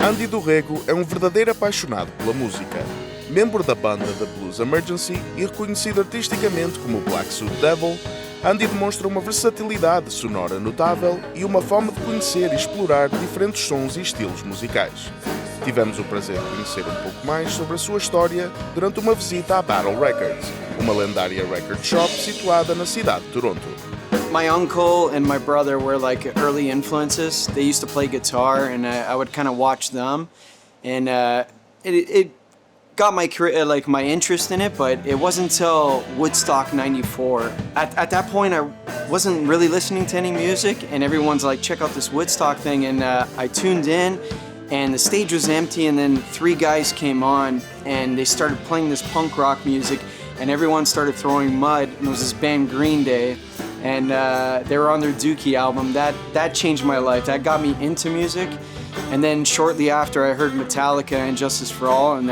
Andy do Rego é um verdadeiro apaixonado pela música. Membro da banda The Blues Emergency e reconhecido artisticamente como Black Suit Devil, Andy demonstra uma versatilidade sonora notável e uma fome de conhecer e explorar diferentes sons e estilos musicais. Tivemos o prazer de conhecer um pouco mais sobre a sua história durante uma visita à Battle Records, uma lendária record shop situada na cidade de Toronto. My uncle and my brother were like early influences. They used to play guitar, and I would kind of watch them, and it got my career, like my interest in it. But it wasn't until Woodstock '94. At that point, I wasn't really listening to any music, and everyone's like, "Check out this Woodstock thing," and I tuned in. And the stage was empty, and then three guys came on, and they started playing this punk rock music, and everyone started throwing mud. And it was this band Green Day, and they were on their Dookie album. That changed my life. That got me into music. And then shortly after, I heard Metallica and Justice for All, and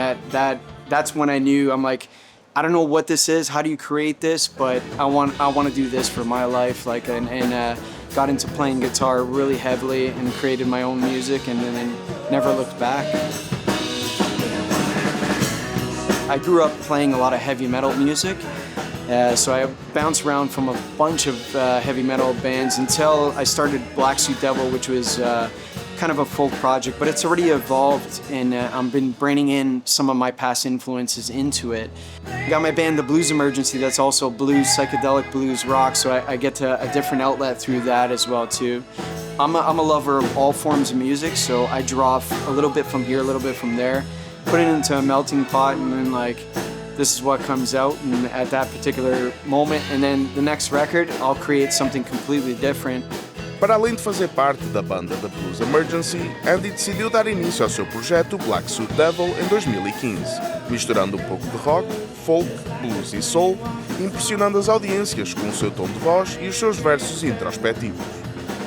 that's when I knew. I'm like, I don't know what this is. How do you create this? But I want to do this for my life. Like, and got into playing guitar really heavily and created my own music, and then never looked back. I grew up playing a lot of heavy metal music, so I bounced around from a bunch of heavy metal bands until I started Black Suit Devil, which was kind of a folk project, but it's already evolved, and I've been bringing in some of my past influences into it. I got my band The Blues Emergency, that's also blues, psychedelic blues rock, so I get to a different outlet through that as well too. I'm a lover of all forms of music, so I draw a little bit from here, a little bit from there, put it into a melting pot, and then like, this is what comes out and at that particular moment, and then the next record, I'll create something completely different. Para além de fazer parte da banda The Blues Emergency, Andy decidiu dar início ao seu projeto Black Suit Devil em 2015, misturando um pouco de rock, folk, blues e soul, impressionando as audiências com o seu tom de voz e os seus versos introspectivos.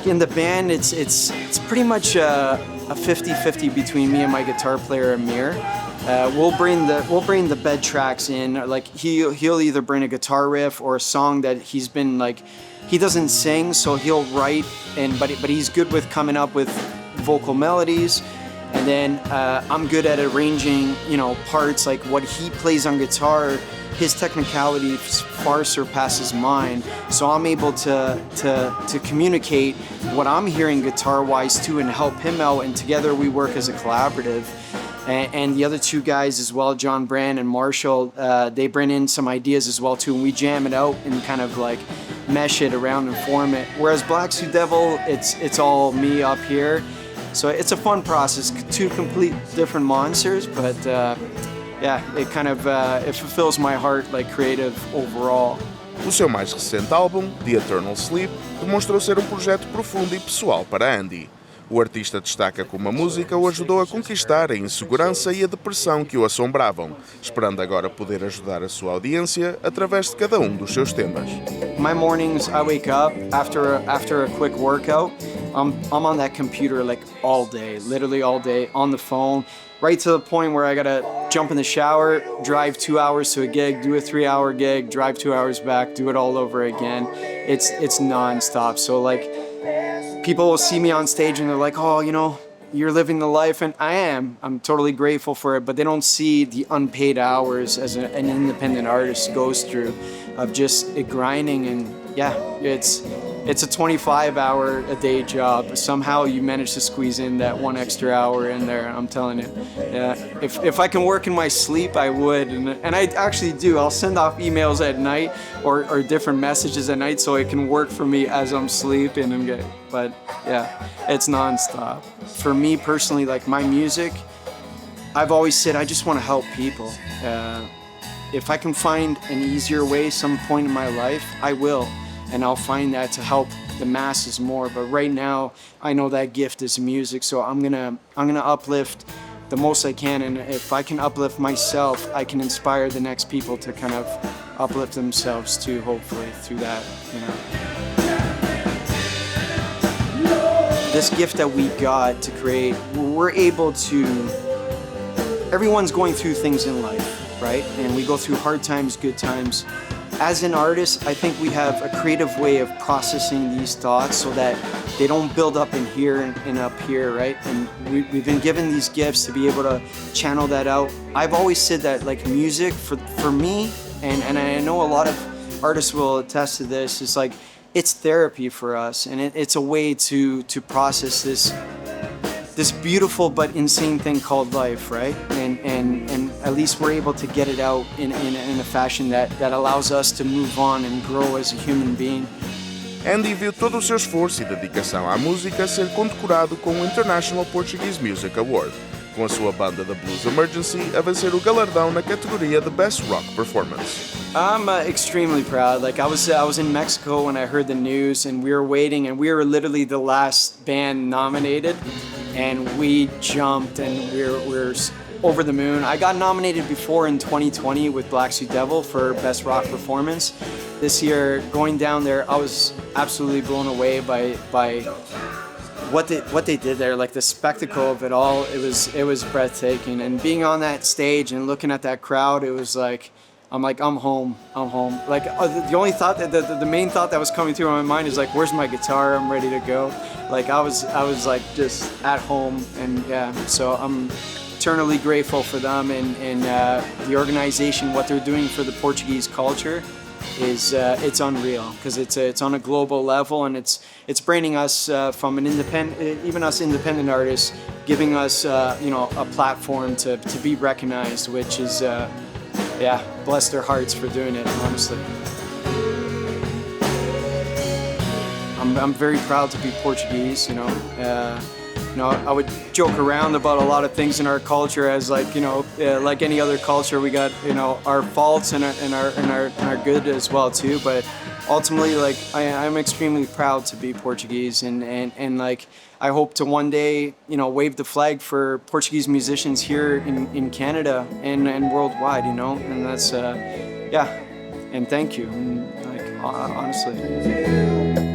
In the band, it's pretty much a 50-50 between me and my guitar player Amir. We'll bring the bed tracks in. Like he'll either bring a guitar riff or a song that he's been like. He doesn't sing, so he'll write, but he's good with coming up with vocal melodies. And then I'm good at arranging, parts like what he plays on guitar. His technicality far surpasses mine, so I'm able to communicate what I'm hearing guitar-wise too, and help him out. And together we work as a collaborative. And the other two guys as well, John Brand and Marshall, they bring in some ideas as well too, and we jam it out and kind of like mesh it around and form it. Whereas Black Suit Devil, it's all me up here. So it's a fun process, two complete different monsters, but yeah, it kind of it fulfills my heart like creative overall. O seu mais recente álbum, The Eternal Sleep, demonstrou ser um projeto profundo e pessoal para Andy. O artista destaca como a música o ajudou a conquistar a insegurança e a depressão que o assombravam, esperando agora poder ajudar a sua audiência através de cada um dos seus temas. My mornings, I wake up after a quick workout. I'm on that computer like all day, literally all day, on the phone, right to the point where I gotta jump in the shower, drive 2 hours to a gig, do a 3-hour gig, drive 2 hours back, do it all over again. It's non-stop. So like, people will see me on stage and they're like, oh, you're living the life, and I am. I'm totally grateful for it, but they don't see the unpaid hours as an independent artist goes through of just grinding. And yeah, it's a 25-hour-a-day job. Somehow you manage to squeeze in that 1 extra hour in there, I'm telling you. Yeah, if I can work in my sleep, I would, and I actually do. I'll send off emails at night or different messages at night so it can work for me as I'm sleeping and get. But yeah, it's nonstop. For me personally, like my music, I've always said I just want to help people. If I can find an easier way some point in my life, I will. And I'll find that to help the masses more. But right now, I know that gift is music, so I'm gonna uplift the most I can. And if I can uplift myself, I can inspire the next people to kind of uplift themselves too, hopefully, through that, This gift that we got to create, we're able to, everyone's going through things in life, right? And we go through hard times, good times. as an artist, I think we have a creative way of processing these thoughts so that they don't build up in here and up here, right? And we've been given these gifts to be able to channel that out. I've always said that like music for me, and I know a lot of artists will attest to this, is like it's therapy for us, and it's a way to process this beautiful but insane thing called life, right? And at least we're able to get it out in a fashion that allows us to move on and grow as a human being. Andy viu todo o seu esforço e dedicação à música ser condecorado com o International Portuguese Music Award, com a sua banda The Blues Emergency a vencer o galardão na categoria de Best Rock Performance. I'm extremely proud. Like I was in Mexico when I heard the news, and we were waiting, and we were literally the last band nominated, and we jumped, and we're over the moon. I got nominated before in 2020 with Black Suit Devil for Best Rock Performance. This year, going down there, I was absolutely blown away by what they did there. Like the spectacle of it all, it was breathtaking. And being on that stage and looking at that crowd, it was like, I'm home. Like the only thought the main thought that was coming through my mind is like, where's my guitar? I'm ready to go. Like I was like just at home, and yeah. So I'm eternally grateful for them and the organization. What they're doing for the Portuguese culture is it's unreal, because it's on a global level, and it's bringing us from an even us independent artists, giving us a platform to be recognized, which is bless their hearts for doing it, honestly. I'm very proud to be Portuguese, I would joke around about a lot of things in our culture as like any other culture, we got our faults and our good as well too. But ultimately, like I'm extremely proud to be Portuguese, and like I hope to one day wave the flag for Portuguese musicians here in Canada and worldwide, and that's and thank you, like honestly.